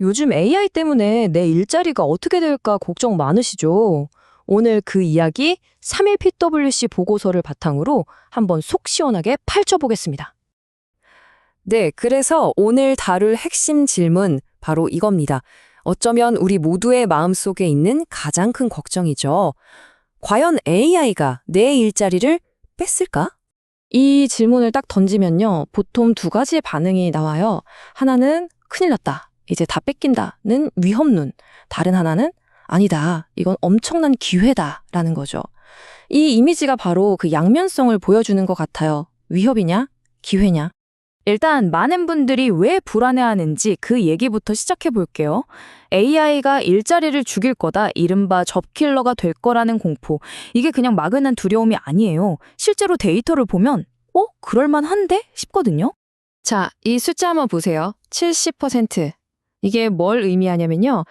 요즘 AI 때문에 내 일자리가 어떻게 될까 걱정 많으시죠? 오늘 그 이야기 3일 PwC 보고서를 바탕으로 한번 속 시원하게 파헤쳐보겠습니다. 네, 그래서 오늘 다룰 핵심 질문 바로 이겁니다. 어쩌면 우리 모두의 마음속에 있는 가장 큰 걱정이죠. 과연 AI가 내 일자리를 뺐을까? 이 질문을 딱 던지면요, 보통 두 가지의 반응이 나와요. 하나는 큰일 났다, 이제 다 뺏긴다는 위험론. 다른 하나는 아니다, 이건 엄청난 기회다라는 거죠. 이 이미지가 바로 그 양면성을 보여주는 것 같아요. 위협이냐, 기회냐. 일단 많은 분들이 왜 불안해하는지 그 얘기부터 시작해 볼게요. AI가 일자리를 죽일 거다, 이른바 잡킬러가 될 거라는 공포. 이게 그냥 막연한 두려움이 아니에요. 실제로 데이터를 보면 그럴만한데? 싶거든요. 자, 이 숫자 한번 보세요. 70%. 이게 뭘 의미하냐면요.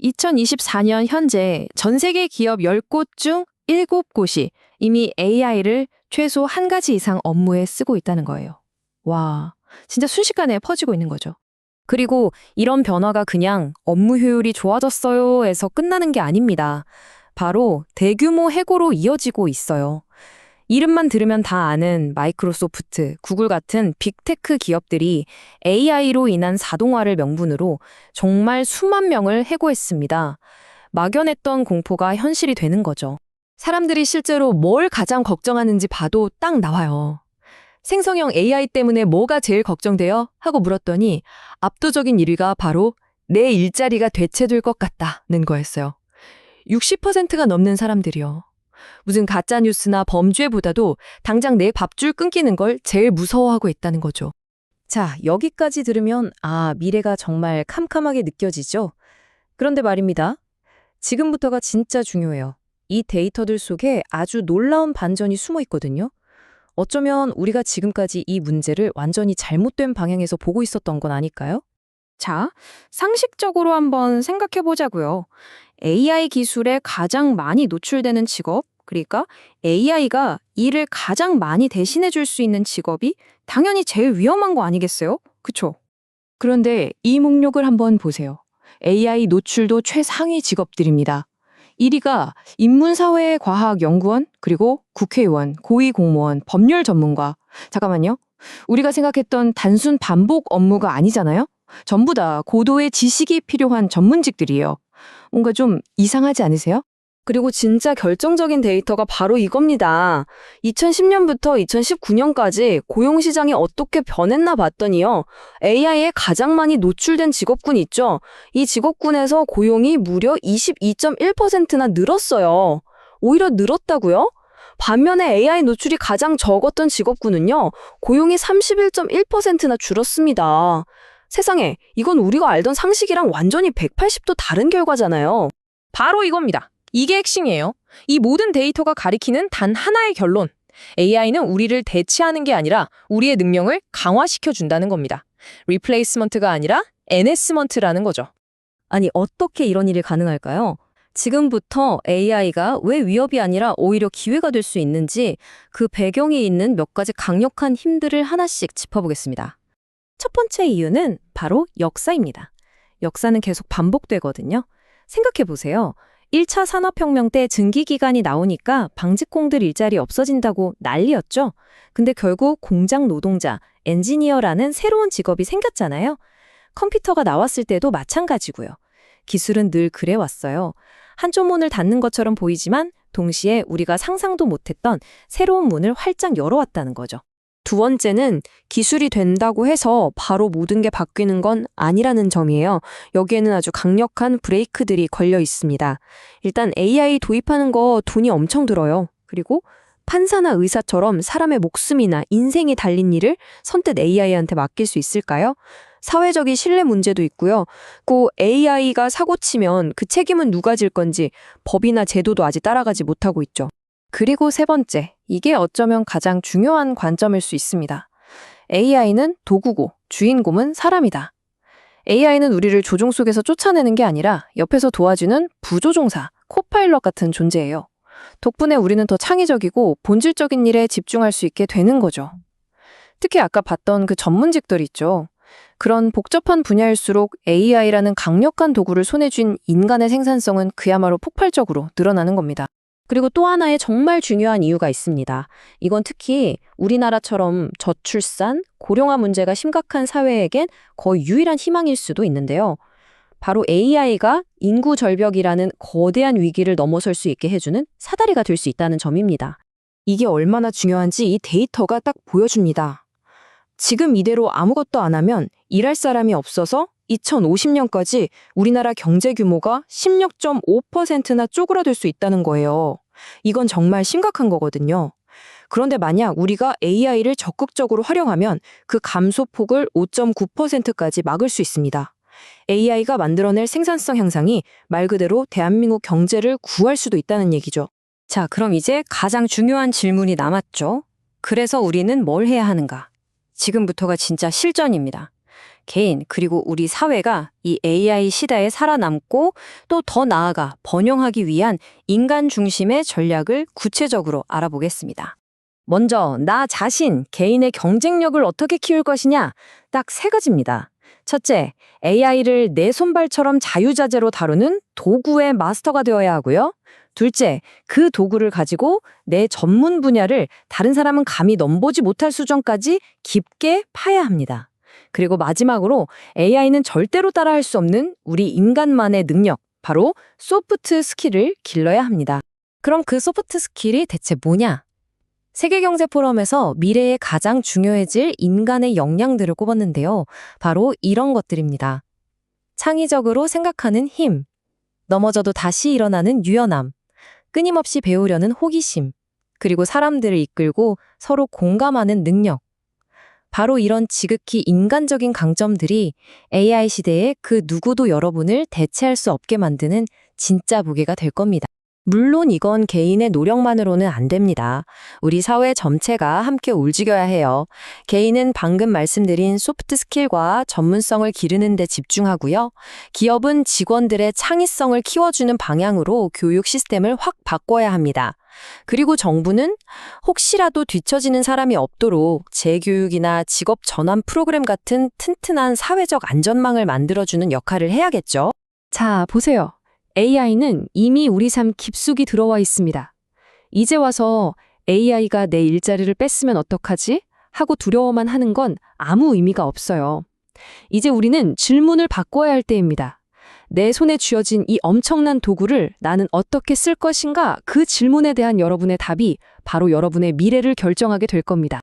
2024년 현재 전 세계 기업 10곳 중 7곳이 이미 AI를 최소 한 가지 이상 업무에 쓰고 있다는 거예요. 와, 진짜 순식간에 퍼지고 있는 거죠. 그리고 이런 변화가 그냥 업무 효율이 좋아졌어요 에서 끝나는 게 아닙니다. 바로 대규모 해고로 이어지고 있어요. 이름만 들으면 다 아는 마이크로소프트, 구글 같은 빅테크 기업들이 AI로 인한 자동화를 명분으로 정말 수만 명을 해고했습니다. 막연했던 공포가 현실이 되는 거죠. 사람들이 실제로 뭘 가장 걱정하는지 봐도 딱 나와요. 생성형 AI 때문에 뭐가 제일 걱정돼요? 하고 물었더니 압도적인 1위가 바로 내 일자리가 대체될 것 같다는 거였어요. 60%가 넘는 사람들이요. 무슨 가짜뉴스나 범죄보다도 당장 내 밥줄 끊기는 걸 제일 무서워하고 있다는 거죠. 자, 여기까지 들으면 미래가 정말 캄캄하게 느껴지죠? 그런데 말입니다. 지금부터가 진짜 중요해요. 이 데이터들 속에 아주 놀라운 반전이 숨어 있거든요. 어쩌면 우리가 지금까지 이 문제를 완전히 잘못된 방향에서 보고 있었던 건 아닐까요? 자, 상식적으로 한번 생각해 보자고요. AI 기술에 가장 많이 노출되는 직업, 그러니까 AI가 일을 가장 많이 대신해 줄 수 있는 직업이 당연히 제일 위험한 거 아니겠어요? 그쵸? 그런데 이 목록을 한번 보세요. AI 노출도 최상위 직업들입니다. 1위가 인문사회과학연구원, 그리고 국회의원, 고위공무원, 법률 전문가. 잠깐만요. 우리가 생각했던 단순 반복 업무가 아니잖아요? 전부 다 고도의 지식이 필요한 전문직들이에요. 뭔가 좀 이상하지 않으세요? 그리고 진짜 결정적인 데이터가 바로 이겁니다. 2010년부터 2019년까지 고용시장이 어떻게 변했나 봤더니요. AI에 가장 많이 노출된 직업군 있죠. 이 직업군에서 고용이 무려 22.1%나 늘었어요. 오히려 늘었다고요? 반면에 AI 노출이 가장 적었던 직업군은요. 고용이 31.1%나 줄었습니다. 세상에, 이건 우리가 알던 상식이랑 완전히 180도 다른 결과잖아요. 바로 이겁니다. 이게 핵심이에요. 이 모든 데이터가 가리키는 단 하나의 결론. AI는 우리를 대체하는 게 아니라 우리의 능력을 강화시켜준다는 겁니다. 리플레이스먼트가 아니라 엔해스먼트라는 거죠. 아니, 어떻게 이런 일이 가능할까요? 지금부터 AI가 왜 위협이 아니라 오히려 기회가 될 수 있는지 그 배경에 있는 몇 가지 강력한 힘들을 하나씩 짚어보겠습니다. 첫 번째 이유는 바로 역사입니다. 역사는 계속 반복되거든요. 생각해보세요. 1차 산업혁명 때 증기기관이 나오니까 방직공들 일자리 없어진다고 난리였죠. 근데 결국 공장 노동자, 엔지니어라는 새로운 직업이 생겼잖아요. 컴퓨터가 나왔을 때도 마찬가지고요. 기술은 늘 그래왔어요. 한쪽 문을 닫는 것처럼 보이지만 동시에 우리가 상상도 못했던 새로운 문을 활짝 열어왔다는 거죠. 두 번째는 기술이 된다고 해서 바로 모든 게 바뀌는 건 아니라는 점이에요. 여기에는 아주 강력한 브레이크들이 걸려 있습니다. 일단 AI 도입하는 거 돈이 엄청 들어요. 그리고 판사나 의사처럼 사람의 목숨이나 인생이 달린 일을 선뜻 AI한테 맡길 수 있을까요? 사회적인 신뢰 문제도 있고요. 그 AI가 사고치면 그 책임은 누가 질 건지 법이나 제도도 아직 따라가지 못하고 있죠. 그리고 세 번째, 이게 어쩌면 가장 중요한 관점일 수 있습니다. AI는 도구고 주인공은 사람이다. AI는 우리를 조종 속에서 쫓아내는 게 아니라 옆에서 도와주는 부조종사, 코파일럿 같은 존재예요. 덕분에 우리는 더 창의적이고 본질적인 일에 집중할 수 있게 되는 거죠. 특히 아까 봤던 그 전문직들 있죠. 그런 복잡한 분야일수록 AI라는 강력한 도구를 손에 쥔 인간의 생산성은 그야말로 폭발적으로 늘어나는 겁니다. 그리고 또 하나의 정말 중요한 이유가 있습니다. 이건 특히 우리나라처럼 저출산, 고령화 문제가 심각한 사회에겐 거의 유일한 희망일 수도 있는데요. 바로 AI가 인구 절벽이라는 거대한 위기를 넘어설 수 있게 해주는 사다리가 될 수 있다는 점입니다. 이게 얼마나 중요한지 이 데이터가 딱 보여줍니다. 지금 이대로 아무것도 안 하면 일할 사람이 없어서 2050년까지 우리나라 경제 규모가 16.5%나 쪼그라들 수 있다는 거예요. 이건 정말 심각한 거거든요. 그런데 만약 우리가 AI를 적극적으로 활용하면 그 감소폭을 5.9%까지 막을 수 있습니다. AI가 만들어낼 생산성 향상이 말 그대로 대한민국 경제를 구할 수도 있다는 얘기죠. 자, 그럼 이제 가장 중요한 질문이 남았죠. 그래서 우리는 뭘 해야 하는가? 지금부터가 진짜 실전입니다. 개인 그리고 우리 사회가 이 AI 시대에 살아남고 또 더 나아가 번영하기 위한 인간 중심의 전략을 구체적으로 알아보겠습니다. 먼저 나 자신, 개인의 경쟁력을 어떻게 키울 것이냐? 딱 세 가지입니다. 첫째, AI를 내 손발처럼 자유자재로 다루는 도구의 마스터가 되어야 하고요. 둘째, 그 도구를 가지고 내 전문 분야를 다른 사람은 감히 넘보지 못할 수준까지 깊게 파야 합니다. 그리고 마지막으로 AI는 절대로 따라할 수 없는 우리 인간만의 능력, 바로 소프트 스킬을 길러야 합니다. 그럼 그 소프트 스킬이 대체 뭐냐? 세계경제포럼에서 미래에 가장 중요해질 인간의 역량들을 꼽았는데요. 바로 이런 것들입니다. 창의적으로 생각하는 힘, 넘어져도 다시 일어나는 유연함, 끊임없이 배우려는 호기심, 그리고 사람들을 이끌고 서로 공감하는 능력. 바로 이런 지극히 인간적인 강점들이 AI 시대에 그 누구도 여러분을 대체할 수 없게 만드는 진짜 무게가 될 겁니다. 물론 이건 개인의 노력만으로는 안 됩니다. 우리 사회 전체가 함께 움직여야 해요. 개인은 방금 말씀드린 소프트 스킬과 전문성을 기르는 데 집중하고요. 기업은 직원들의 창의성을 키워주는 방향으로 교육 시스템을 확 바꿔야 합니다. 그리고 정부는 혹시라도 뒤처지는 사람이 없도록 재교육이나 직업 전환 프로그램 같은 튼튼한 사회적 안전망을 만들어주는 역할을 해야겠죠. 자, 보세요. AI는 이미 우리 삶 깊숙이 들어와 있습니다. 이제 와서 AI가 내 일자리를 뺐으면 어떡하지? 하고 두려워만 하는 건 아무 의미가 없어요. 이제 우리는 질문을 바꿔야 할 때입니다. 내 손에 쥐어진 이 엄청난 도구를 나는 어떻게 쓸 것인가? 그 질문에 대한 여러분의 답이 바로 여러분의 미래를 결정하게 될 겁니다.